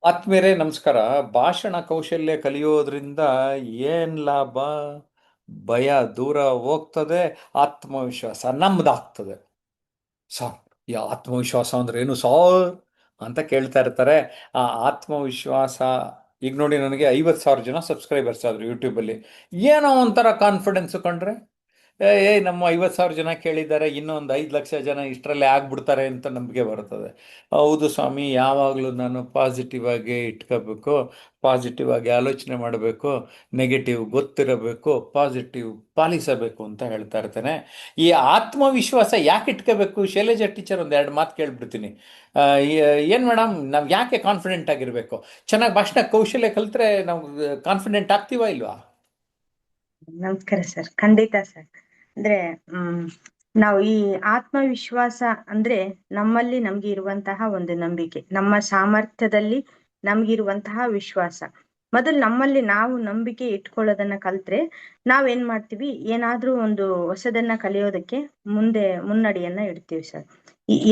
ಆತ್ಮೀಯರೇ ನಮಸ್ಕಾರ. ಭಾಷಣ ಕೌಶಲ್ಯ ಕಲಿಯೋದ್ರಿಂದ ಏನ್ ಲಾಭ? ಭಯ ದೂರ ಹೋಗ್ತದೆ, ಆತ್ಮವಿಶ್ವಾಸ ನಮ್ದಾಗ್ತದೆ. ಸರ್, ಈ ಆತ್ಮವಿಶ್ವಾಸ ಅಂದ್ರೆ ಏನು ಸಾರ್ ಅಂತ ಕೇಳ್ತಾ ಇರ್ತಾರೆ. ಆ ಆತ್ಮವಿಶ್ವಾಸ, ಈಗ ನೋಡಿ, ನನಗೆ 50,000 ಜನ ಸಬ್ಸ್ಕ್ರೈಬರ್ಸ್ ಆದ್ರು ಯೂಟ್ಯೂಬಲ್ಲಿ. ಏನೋ ಒಂಥರ ಕಾನ್ಫಿಡೆನ್ಸ್ ಕಂಡ್ರೆ, ನಮ್ಮ 50,000 ಜನ ಕೇಳಿದ್ದಾರೆ, ಇನ್ನೊಂದು 5 ಲಕ್ಷ ಜನ ಇಷ್ಟರಲ್ಲೇ ಆಗ್ಬಿಡ್ತಾರೆ ಅಂತ ನಂಬಿಕೆ ಬರ್ತದೆ. ಹೌದು ಸ್ವಾಮಿ, ಯಾವಾಗಲೂ ನಾನು ಪಾಸಿಟಿವ್ ಆಗಿ ಇಟ್ಕೋಬೇಕು, ಪಾಸಿಟಿವ್ ಆಗಿ ಆಲೋಚನೆ ಮಾಡಬೇಕು, ನೆಗೆಟಿವ್ ಗೊತ್ತಿರಬೇಕು, ಪಾಸಿಟಿವ್ ಪಾಲಿಸಬೇಕು ಅಂತ ಹೇಳ್ತಾ ಇರ್ತೇನೆ. ಈ ಆತ್ಮವಿಶ್ವಾಸ ಯಾಕೆ ಇಟ್ಕೋಬೇಕು? ಶೈಲಜಾ ಟೀಚರ್ ಒಂದು ಎರಡು ಮಾತು ಕೇಳ್ಬಿಡ್ತೀನಿ. ಏನು ಮೇಡಮ್, ನಾವು ಯಾಕೆ ಕಾನ್ಫಿಡೆಂಟ್ ಆಗಿರಬೇಕು? ಚೆನ್ನಾಗಿ ಭಾಷಣ ಕೌಶಲ್ಯ ಕಲಿತ್ರೆ ನಾವು ಕಾನ್ಫಿಡೆಂಟ್ ಆಗ್ತೀವಾ ಇಲ್ವಾ? ನಮಸ್ಕಾರ ಸರ್, ಖಂಡಿತ ಸರ್. ಅಂದ್ರೆ ಹ್ಮ್ ನಾವು ಈ ಆತ್ಮವಿಶ್ವಾಸ ಅಂದ್ರೆ ನಮ್ಮಲ್ಲಿ ನಮ್ಗೆ ಇರುವಂತಹ ಒಂದು ನಂಬಿಕೆ, ನಮ್ಮ ಸಾಮರ್ಥ್ಯದಲ್ಲಿ ನಮ್ಗಿರುವಂತಹ ವಿಶ್ವಾಸ. ಮೊದಲು ನಮ್ಮಲ್ಲಿ ನಾವು ನಂಬಿಕೆ ಇಟ್ಕೊಳ್ಳೋದನ್ನ ಕಲ್ತ್ರೆ ನಾವೇನ್ ಮಾಡ್ತೀವಿ, ಏನಾದ್ರೂ ಒಂದು ಹೊಸದನ್ನ ಕಲಿಯೋದಕ್ಕೆ ಮುನ್ನಡಿಯನ್ನ ಇಡ್ತೀವಿ ಸರ್.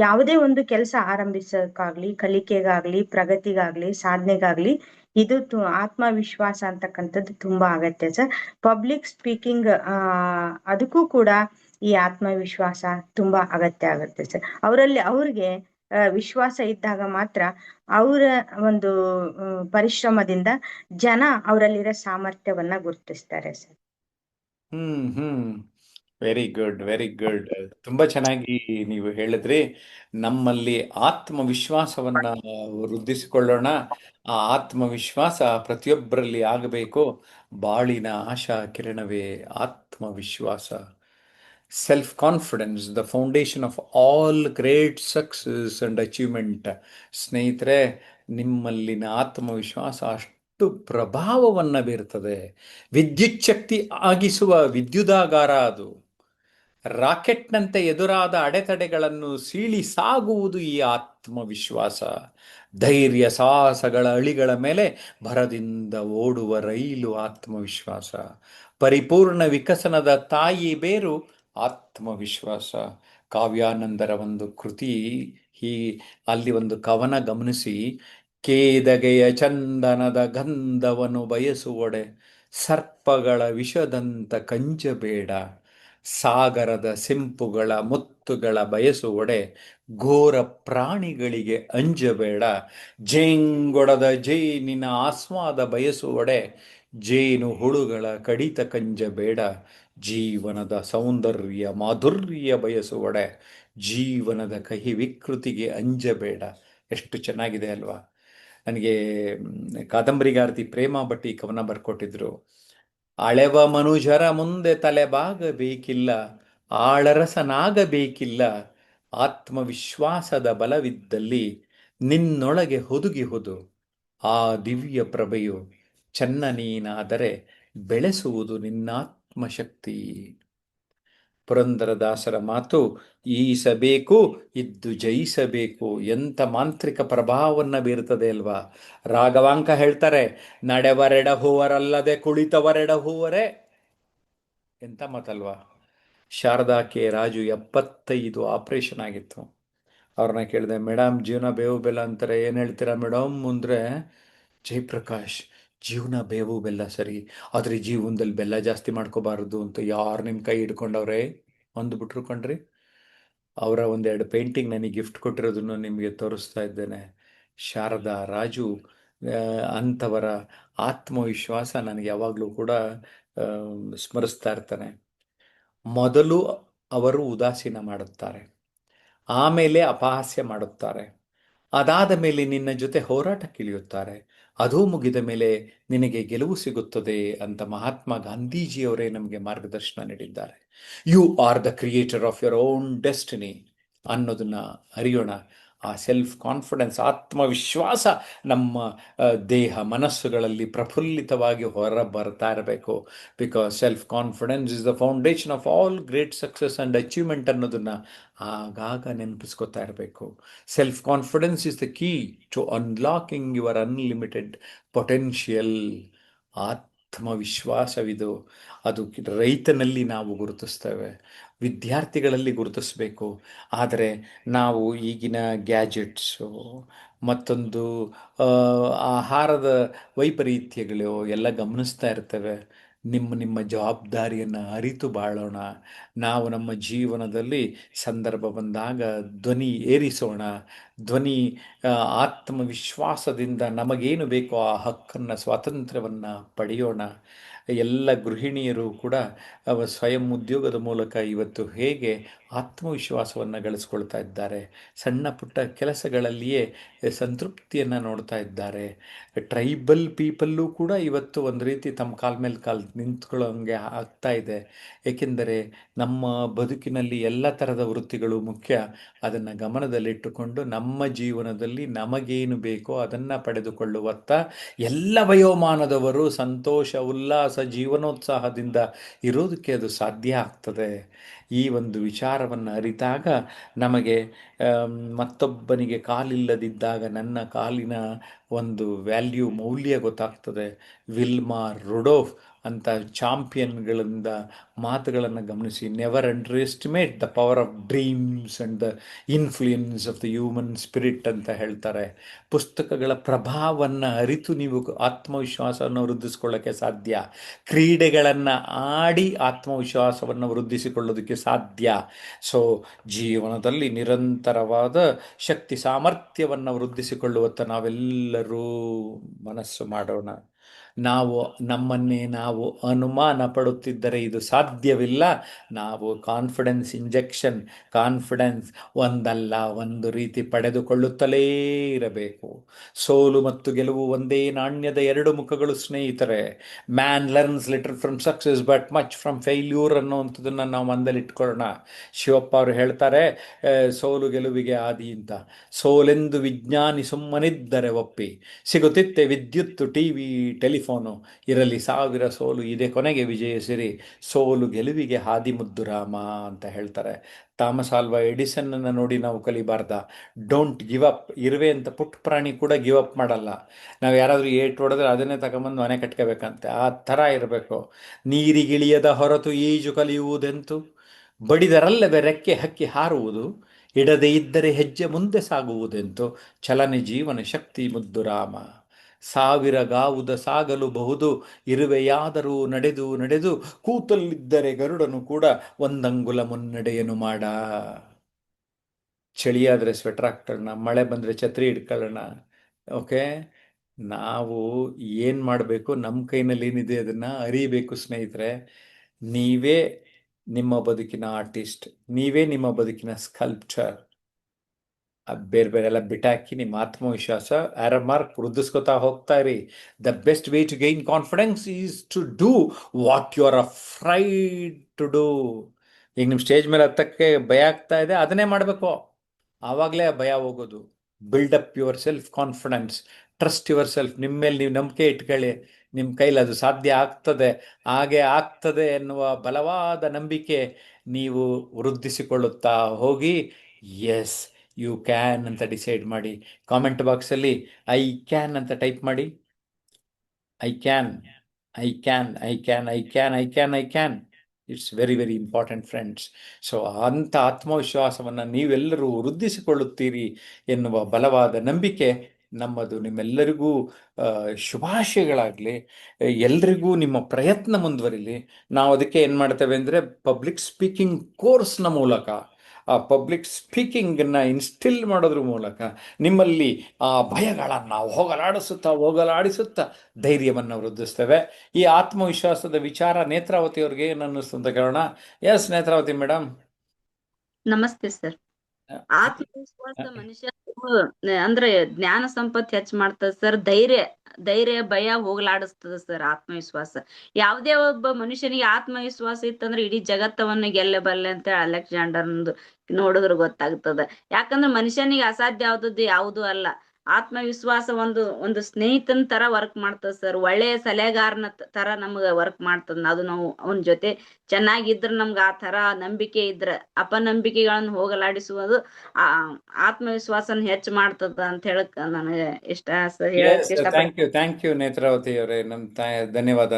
ಯಾವುದೇ ಒಂದು ಕೆಲಸ ಆರಂಭಿಸೋಕ್ಕಾಗ್ಲಿ, ಕಲಿಕೆಗಾಗ್ಲಿ, ಪ್ರಗತಿಗಾಗ್ಲಿ, ಸಾಧನೆಗಾಗ್ಲಿ ಇದು ಆತ್ಮವಿಶ್ವಾಸ ಅಂತಕ್ಕಂಥದ್ದು ತುಂಬಾ ಅಗತ್ಯ ಸರ್. ಪಬ್ಲಿಕ್ ಸ್ಪೀಕಿಂಗ್ ಅದಕ್ಕೂ ಕೂಡ ಈ ಆತ್ಮವಿಶ್ವಾಸ ತುಂಬಾ ಅಗತ್ಯ ಆಗುತ್ತೆ ಸರ್. ಅವ್ರಿಗೆ ವಿಶ್ವಾಸ ಇದ್ದಾಗ ಮಾತ್ರ ಅವರ ಒಂದು ಪರಿಶ್ರಮದಿಂದ ಜನ ಅವರಲ್ಲಿರೋ ಸಾಮರ್ಥ್ಯವನ್ನ ಗುರುತಿಸ್ತಾರೆ sir. Hmm. Very good, very good. ತುಂಬಾ ಚೆನ್ನಾಗಿ ನೀವು ಹೇಳಿದ್ರಿ. ನಮ್ಮಲ್ಲಿ ಆತ್ಮವಿಶ್ವಾಸವನ್ನ ವೃದ್ಧಿಸಿಕೊಳ್ಳೋಣ. ಆ ಆತ್ಮವಿಶ್ವಾಸ ಪ್ರತಿಯೊಬ್ಬರಲ್ಲಿ ಆಗಬೇಕು. ಬಾಳಿನ ಆಶಾ ಕಿರಣವೇ ಆತ್ಮವಿಶ್ವಾಸ. Self confidence the foundation of all great success and achievement. ಸ್ನೇಹಿತರೆ, ನಿಮ್ಮಲ್ಲಿನ ಆತ್ಮವಿಶ್ವಾಸ ಅಷ್ಟು ಪ್ರಭಾವವನ್ನು ಬೀರ್ತದೆ. ವಿದ್ಯುತ್ ಶಕ್ತಿ ಆಗಿಸುವ ವಿದ್ಯುದಾಗಾರ ಅದು. ರಾಕೆಟ್ನಂತೆ ಎದುರಾದ ಅಡೆತಡೆಗಳನ್ನು ಸೀಳಿ ಸಾಗುವುದು ಈ ಆತ್ಮವಿಶ್ವಾಸ. ಧೈರ್ಯ ಸಾಹಸಗಳ ಅಳಿಗಳ ಮೇಲೆ ಭರದಿಂದ ಓಡುವ ರೈಲು ಆತ್ಮವಿಶ್ವಾಸ. ಪರಿಪೂರ್ಣ ವಿಕಸನದ ತಾಯಿ ಬೇರು ಆತ್ಮವಿಶ್ವಾಸ. ಕಾವ್ಯಾನಂದರ ಒಂದು ಕೃತಿ, ಈ ಅಲ್ಲಿ ಒಂದು ಕವನ ಗಮನಿಸಿ. ಕೇದಗೆಯ ಚಂದನದ ಗಂಧವನ್ನು ಬಯಸುವಡೆ, ಸರ್ಪಗಳ ವಿಷದಂತ ಕಂಜಬೇಡ. ಸಾಗರದ ಸಿಂಪುಗಳ ಮುತ್ತುಗಳ ಬಯಸುವಡೆ, ಘೋರ ಪ್ರಾಣಿಗಳಿಗೆ ಅಂಜಬೇಡ. ಜೇಂಗೊಡದ ಜೇನಿನ ಆಸ್ವಾದ ಬಯಸುವಡೆ, ಜೇನು ಹುಳುಗಳ ಕಡಿತ ಕಂಜಬೇಡ. ಜೀವನದ ಸೌಂದರ್ಯ ಮಾಧುರ್ಯ ಬಯಸುವಡೆ, ಜೀವನದ ಕಹಿ ವಿಕೃತಿಗೆ ಅಂಜಬೇಡ. ಎಷ್ಟು ಚೆನ್ನಾಗಿದೆ ಅಲ್ವಾ? ನನಗೆ ಕಾದಂಬರಿಗಾರ್ತಿ ಪ್ರೇಮಾ ಭಟ್ಟಿ ಕವನ ಬರ್ಕೊಟ್ಟಿದ್ರು. ಅಳೆವ ಮನುಜರ ಮುಂದೆ ತಲೆಬಾಗಬೇಕಿಲ್ಲ, ಆಳರಸನಾಗಬೇಕಿಲ್ಲ. ಆತ್ಮವಿಶ್ವಾಸದ ಬಲವಿದ್ದಲ್ಲಿ ನಿನ್ನೊಳಗೆ ಹುದುಗಿಹುದು. ಆ ದಿವ್ಯ ಪ್ರಭೆಯು ಚೆನ್ನ ನೀನಾದರೆ ಬೆಳೆಸುವುದು ನಿನ್ನಾತ್ಮಶಕ್ತಿ. ಪುರಂದರದಾಸರ ಮಾತು, ಈಸಬೇಕು ಇದ್ದು ಜಯಿಸಬೇಕು. ಎಂಥ ಮಾಂತ್ರಿಕ ಪ್ರಭಾವವನ್ನು ಬೀರ್ತದೆ ಅಲ್ವಾ? ರಾಘವಾಂಕ ಹೇಳ್ತಾರೆ, ನಡೆವರೆಡ ಹೂವರಲ್ಲದೆ ಕುಳಿತವರೆಡ ಹೂವರೇ. ಎಂಥ ಮಾತಲ್ವಾ? ಶಾರದಾ ಕೆ ರಾಜು 75 ಆಪರೇಷನ್ ಆಗಿತ್ತು. ಅವ್ರನ್ನ ಕೇಳಿದೆ, ಮೇಡಮ್ ಜೀವನ ಬೇವು ಬೆಲ್ಲ ಅಂತಾರೆ, ಏನು ಹೇಳ್ತೀರಾ ಮೇಡಮ್ ಅಂದರೆ, ಜಯಪ್ರಕಾಶ್, ಜೀವನ ಬೇವು ಬೆಲ್ಲ ಸರಿ, ಆದರೆ ಜೀವನದಲ್ಲಿ ಬೆಲ್ಲ ಜಾಸ್ತಿ ಮಾಡ್ಕೋಬಾರದು ಅಂತ ಯಾರು ನಿಮ್ಮ ಕೈ ಹಿಡ್ಕೊಂಡವ್ರೆ ಅಂದ್ಬಿಟ್ರು ಕಣ್ರಿ. ಅವರ ಒಂದೆರಡು ಪೇಂಟಿಂಗ್ ನನಗೆ ಗಿಫ್ಟ್ ಕೊಟ್ಟಿರೋದನ್ನು ನಿಮಗೆ ತೋರಿಸ್ತಾ ಇದ್ದೇನೆ. ಶಾರದಾ ರಾಜು, ಅಂಥವರ ಆತ್ಮವಿಶ್ವಾಸ ನನಗೆ ಯಾವಾಗಲೂ ಕೂಡ ಸ್ಮರಿಸ್ತಾ ಇರ್ತಾನೆ. ಮೊದಲು ಅವರು ಉದಾಸೀನ ಮಾಡುತ್ತಾರೆ, ಆಮೇಲೆ ಅಪಹಾಸ್ಯ ಮಾಡುತ್ತಾರೆ, ಅದಾದ ಮೇಲೆ ನಿನ್ನ ಜೊತೆ ಹೋರಾಟಕ್ಕಿಳಿಯುತ್ತಾರೆ, ಅದೂ ಮುಗಿದ ಮೇಲೆ ನಿನಗೆ ಗೆಲುವು ಸಿಗುತ್ತದೆ ಅಂತ ಮಹಾತ್ಮ ಗಾಂಧೀಜಿಯವರೇ ನಮಗೆ ಮಾರ್ಗದರ್ಶನ ನೀಡಿದ್ದಾರೆ. You are the creator of your own destiny ಅನ್ನೋದನ್ನ ಅರಿಯೋಣ. ಆ ಸೆಲ್ಫ್ ಕಾನ್ಫಿಡೆನ್ಸ್, ಆತ್ಮವಿಶ್ವಾಸ ನಮ್ಮ ದೇಹ ಮನಸ್ಸುಗಳಲ್ಲಿ ಪ್ರಫುಲ್ಲಿತವಾಗಿ ಹೊರ ಬರ್ತಾ ಇರಬೇಕು. Because self confidence is the foundation of all great success and achievement ಅನ್ನೋದನ್ನು ಆಗಾಗ ನೆನಪಿಸ್ಕೊತಾ ಇರಬೇಕು. Self confidence is the key to unlocking your unlimited potential. ಆತ್ಮವಿಶ್ವಾಸವಿದು, ಅದು ರೈತನಲ್ಲಿ ನಾವು ಗುರುತಿಸ್ತೇವೆ. ವಿದ್ಯಾರ್ಥಿಗಳಲ್ಲಿ ಗುರುತಿಸಬೇಕು. ಆದರೆ ನಾವು ಈಗಿನ ಗ್ಯಾಜೆಟ್ಸು ಮತ್ತೊಂದು ಆ, ಆಹಾರದ ವೈಪರೀತ್ಯಗಳು ಎಲ್ಲ ಗಮನಿಸ್ತಾ ಇರ್ತೇವೆ. ನಿಮ್ಮ ಜವಾಬ್ದಾರಿಯನ್ನು ಅರಿತು ಬಾಳೋಣ. ನಾವು ನಮ್ಮ ಜೀವನದಲ್ಲಿ ಸಂದರ್ಭ ಬಂದಾಗ ಧ್ವನಿ ಏರಿಸೋಣ. ಧ್ವನಿ ಆ, ಆತ್ಮವಿಶ್ವಾಸದಿಂದ ನಮಗೇನು ಬೇಕೋ ಆ ಹಕ್ಕನ್ನು, ಸ್ವಾತಂತ್ರ್ಯವನ್ನು ಪಡೆಯೋಣ. ಎಲ್ಲ ಗೃಹಿಣಿಯರು ಕೂಡ ಸ್ವಯಂ ಉದ್ಯೋಗದ ಮೂಲಕ ಇವತ್ತು ಹೇಗೆ ಆತ್ಮವಿಶ್ವಾಸವನ್ನು ಗಳಿಸ್ಕೊಳ್ತಾ ಇದ್ದಾರೆ, ಸಣ್ಣ ಪುಟ್ಟ ಕೆಲಸಗಳಲ್ಲಿಯೇ ಸಂತೃಪ್ತಿಯನ್ನು ನೋಡ್ತಾ ಇದ್ದಾರೆ. ಟ್ರೈಬಲ್ ಪೀಪಲ್ಲೂ ಕೂಡ ಇವತ್ತು ಒಂದು ರೀತಿ ತಮ್ಮ ಕಾಲ ಮೇಲೆ ಕಾಲು ನಿಂತ್ಕೊಳ್ಳೋಂಗೆ ಆಗ್ತಾ ಇದೆ. ಏಕೆಂದರೆ ನಮ್ಮ ಬದುಕಿನಲ್ಲಿ ಎಲ್ಲ ಥರದ ವೃತ್ತಿಗಳು ಮುಖ್ಯ. ಅದನ್ನು ಗಮನದಲ್ಲಿಟ್ಟುಕೊಂಡು ನಮ್ಮ ಜೀವನದಲ್ಲಿ ನಮಗೇನು ಬೇಕೋ ಅದನ್ನು ಪಡೆದುಕೊಳ್ಳುವತ್ತ ಎಲ್ಲ ವಯೋಮಾನದವರು ಸಂತೋಷ, ಉಲ್ಲಾಸ, ಜೀವನೋತ್ಸಾಹದಿಂದ ಇರೋದಕ್ಕೆ ಅದು ಸಾಧ್ಯ ಆಗ್ತದೆ. ಈ ಒಂದು ವಿಚಾರವನ್ನು ಅರಿತಾಗ ನಮಗೆ ಮತ್ತೊಬ್ಬನಿಗೆ ಕಾಲಿಲ್ಲದಿದ್ದಾಗ ನನ್ನ ಕಾಲಿನ ಒಂದು ಮೌಲ್ಯ ಗೊತ್ತಾಗ್ತದೆ. ವಿಲ್ಮಾರ್ ರುಡೋಫ್ ಅಂತ ಚಾಂಪಿಯನ್ಗಳಿಂದ ಮಾತುಗಳನ್ನು ಗಮನಿಸಿ, never under estimate the power of dreams and the influence of the human spirit ಅಂತ ಹೇಳ್ತಾರೆ. ಪುಸ್ತಕಗಳ ಪ್ರಭಾವವನ್ನು ಅರಿತು ನೀವು ಆತ್ಮವಿಶ್ವಾಸವನ್ನು ವೃದ್ಧಿಸ್ಕೊಳ್ಳೋಕ್ಕೆ ಸಾಧ್ಯ. ಕ್ರೀಡೆಗಳನ್ನು ಆಡಿ ಆತ್ಮವಿಶ್ವಾಸವನ್ನು ವೃದ್ಧಿಸಿಕೊಳ್ಳೋದಕ್ಕೆ ಸಾಧ್ಯ. ಸೊ ಜೀವನದಲ್ಲಿ ನಿರಂತರವಾದ ಶಕ್ತಿ ಸಾಮರ್ಥ್ಯವನ್ನು ವೃದ್ಧಿಸಿಕೊಳ್ಳುವತ್ತ ನಾವೆಲ್ಲರೂ ಮನಸ್ಸು ಮಾಡೋಣ. ನಾವು ನಮ್ಮನ್ನೇ ನಾವು ಅನುಮಾನ ಪಡುತ್ತಿದ್ದರೆ ಇದು ಸಾಧ್ಯವಿಲ್ಲ. ನಾವು ಕಾನ್ಫಿಡೆನ್ಸ್ ಒಂದಲ್ಲ ಒಂದು ರೀತಿ ಪಡೆದುಕೊಳ್ಳುತ್ತಲೇ ಇರಬೇಕು. ಸೋಲು ಮತ್ತು ಗೆಲುವು ಒಂದೇ ನಾಣ್ಯದ ಎರಡು ಮುಖಗಳು ಸ್ನೇಹಿತರೆ. Man learns little from success but much from failure ಅನ್ನುವಂಥದ್ದನ್ನು ನಾವು ಮನದಲ್ಲಿಟ್ಕೊಳ್ಳೋಣ. ಶಿವಪ್ಪ ಅವರು ಹೇಳ್ತಾರೆ, ಸೋಲು ಗೆಲುವಿಗೆ ಆದಿ ಅಂತ. ಸೋಲೆಂದು ವಿಜ್ಞಾನಿ ಸುಮ್ಮನಿದ್ದರೆ ಒಪ್ಪಿ, ಸಿಗುತ್ತಿತ್ತೆ ವಿದ್ಯುತ್ತು, ಟಿವಿ, ಟೆಲಿಫೋನು, ಇರಲಿ ಸಾವಿರ ಸೋಲು, ಇದೆ ಕೊನೆಗೆ ವಿಜಯ ಸಿರಿ, ಸೋಲು ಗೆಲುವಿಗೆ ಹಾದಿ ಮುದ್ದು ರಾಮ ಅಂತ ಹೇಳ್ತಾರೆ. ಥಾಮಸ್ ಆಲ್ವಾ ಎಡಿಸನ್ನನ್ನು ನೋಡಿ ನಾವು ಕಲಿಬಾರ್ದ? Don't give up. ಇರುವೆ ಅಂತ ಪುಟ್ಟ ಪ್ರಾಣಿ ಕೂಡ ಗಿವ್ ಅಪ್ ಮಾಡಲ್ಲ. ನಾವು ಯಾರಾದರೂ ಏಟು ಹೊಡೆದ್ರೆ ಅದನ್ನೇ ತಗೊಂಬಂದು ಮನೆ ಕಟ್ಕೋಬೇಕಂತೆ, ಆ ಥರ ಇರಬೇಕು. ನೀರಿಗಿಳಿಯದ ಹೊರತು ಈಜು ಕಲಿಯುವುದೆಂತು, ಬಡಿದರಲ್ಲವೇ ರೆಕ್ಕೆ ಹಕ್ಕಿ ಹಾರುವುದು, ಇಡದೆ ಇದ್ದರೆ ಹೆಜ್ಜೆ ಮುಂದೆ ಸಾಗುವುದೆಂತು, ಚಲನೆ ಜೀವನ ಶಕ್ತಿ ಮುದ್ದು ರಾಮ. ಸಾವಿರ ಗಾವುದ ಸಾಗಲು ಬಹುದು, ಇರುವೆಯಾದರೂ ನಡೆದು ನಡೆದು, ಕೂತಲ್ಲಿದ್ದರೆ ಗರುಡನು ಕೂಡ ಒಂದಂಗುಲ ಮುನ್ನಡೆಯನು ಮಾಡ. ಚಳಿಯಾದರೆ ಸ್ವೆಟರ್ ಹಾಕ್ಕೊಳ್ಳೋಣ, ಮಳೆ ಬಂದರೆ ಛತ್ರಿ ಹಿಡ್ಕೊಳ್ಳೋಣ. ಓಕೆ, ನಾವು ಏನು ಮಾಡಬೇಕು, ನಮ್ಮ ಕೈನಲ್ಲಿ ಏನಿದೆ ಅದನ್ನು ಅರಿಬೇಕು ಸ್ನೇಹಿತರೆ. ನೀವೇ ನಿಮ್ಮ ಬದುಕಿನ ಆರ್ಟಿಸ್ಟ್, ನೀವೇ ನಿಮ್ಮ ಬದುಕಿನ ಸ್ಕಲ್ಪ್ಚರ್. ಬೇರೆ ಬೇರೆ ಎಲ್ಲ ಬಿಟ್ಟಾಕಿ ನಿಮ್ಮ ಆತ್ಮವಿಶ್ವಾಸ ಮಾರ್ಕ್ ವೃದ್ಧಿಸ್ಕೊತಾ ಹೋಗ್ತಾ ಇರಿ. The best way to gain confidence is to do what you are afraid to do. ಈಗ ನಿಮ್ಮ ಸ್ಟೇಜ್ ಮೇಲೆ ಹತ್ತಕ್ಕೆ ಭಯ ಆಗ್ತಾ ಇದೆ, ಅದನ್ನೇ ಮಾಡಬೇಕು. ಆವಾಗಲೇ ಆ ಭಯ ಹೋಗೋದು. Build up your self confidence, trust your self. ನಿಮ್ಮ ಮೇಲೆ ನೀವು ನಂಬಿಕೆ ಇಟ್ಕೊಳ್ಳಿ, ನಿಮ್ಮ ಕೈಲಿ ಅದು ಸಾಧ್ಯ ಆಗ್ತದೆ, ಹಾಗೆ ಆಗ್ತದೆ ಎನ್ನುವ ಬಲವಾದ ನಂಬಿಕೆ ನೀವು ವೃದ್ಧಿಸಿಕೊಳ್ಳುತ್ತಾ ಹೋಗಿ. ಎಸ್, ಯು ಕ್ಯಾನ್ ಅಂತ ಡಿಸೈಡ್ ಮಾಡಿ. ಕಾಮೆಂಟ್ ಬಾಕ್ಸಲ್ಲಿ ಐ ಕ್ಯಾನ್ ಅಂತ ಟೈಪ್ ಮಾಡಿ. I can, I can, I can, I can, I can, I can. It's very very important friends. So ಅಂಥ ಆತ್ಮವಿಶ್ವಾಸವನ್ನು ನೀವೆಲ್ಲರೂ ವೃದ್ಧಿಸಿಕೊಳ್ಳುತ್ತೀರಿ ಎನ್ನುವ ಬಲವಾದ ನಂಬಿಕೆ ನಮ್ಮದು. ನಿಮ್ಮೆಲ್ಲರಿಗೂ ಶುಭಾಶಯಗಳಾಗಲಿ. ಎಲ್ರಿಗೂ ನಿಮ್ಮ ಪ್ರಯತ್ನ ಮುಂದುವರಿಲಿ. ನಾವು ಅದಕ್ಕೆ ಏನು ಮಾಡ್ತೇವೆ ಅಂದರೆ, ಪಬ್ಲಿಕ್ ಸ್ಪೀಕಿಂಗ್ ಕೋರ್ಸ್ನ ಮೂಲಕ ಆ ಪಬ್ಲಿಕ್ ಸ್ಪೀಕಿಂಗನ್ನು ಇನ್ಸ್ಟಿಲ್ ಮಾಡೋದ್ರ ಮೂಲಕ ನಿಮ್ಮಲ್ಲಿ ಆ ಭಯಗಳನ್ನು ಹೋಗಲಾಡಿಸುತ್ತಾ ಧೈರ್ಯವನ್ನು ವೃದ್ಧಿಸ್ತೇವೆ. ಈ ಆತ್ಮವಿಶ್ವಾಸದ ವಿಚಾರ ನೇತ್ರಾವತಿಯವ್ರಿಗೆ ಏನು ಅನ್ನಿಸ್ತು ಅಂತ ಕೇಳೋಣ. S Netravati madam. ನಮಸ್ತೆ ಸರ್. ಆತ್ಮವಿಶ್ವಾಸ ಮನುಷ್ಯ ಅಂದ್ರೆ ಜ್ಞಾನ ಸಂಪತ್ತು ಹೆಚ್ಚು ಮಾಡ್ತದ ಸರ್. ಧೈರ್ಯ ಭಯ ಹೋಗ್ಲಾಡಿಸ್ತದ ಸರ್ ಆತ್ಮವಿಶ್ವಾಸ. ಯಾವುದೇ ಒಬ್ಬ ಮನುಷ್ಯನಿಗೆ ಆತ್ಮವಿಶ್ವಾಸ ಇತ್ತಂದ್ರೆ ಇಡೀ ಜಗತ್ತವನ್ನ ಗೆಲ್ಲಬಲ್ಲೆ ಅಂತ ಅಲೆಕ್ಸಾಂಡರ್ ನೋಡಿದ್ರೆ ಗೊತ್ತಾಗ್ತದ. ಯಾಕಂದ್ರೆ ಮನುಷ್ಯನಿಗೆ ಅಸಾಧ್ಯ ಯಾವ್ದದ್ದು ಯಾವುದೂ ಅಲ್ಲ. ಆತ್ಮವಿಶ್ವಾಸ ಒಂದು ಸ್ನೇಹಿತನ ತರ ವರ್ಕ್ ಮಾಡ್ತದ ಸರ್. ಒಳ್ಳೆಯ ಸಲಹೆಗಾರನ ತರ ನಮ್ಗ ವರ್ಕ್ ಮಾಡ್ತದ. ಅದು ನಾವು ಅವನ ಜೊತೆ ಚೆನ್ನಾಗಿದ್ರ ನಮ್ಗ ಆ ತರ ನಂಬಿಕೆ ಇದ್ರ ಅಪನಂಬಿಕೆಗಳನ್ನ ಹೋಗಲಾಡಿಸುವುದು ಆ ಆತ್ಮವಿಶ್ವಾಸನ ಹೆಚ್ಚು ಮಾಡ್ತದ ಅಂತ ಹೇಳಕ್ ನನಗೆ ಇಷ್ಟ ಹೇಳಕ್ ಇಷ್ಟ. ಥ್ಯಾಂಕ್ ಯು ನೇತ್ರಾವತಿ ಅವರೇ. ಧನ್ಯವಾದ.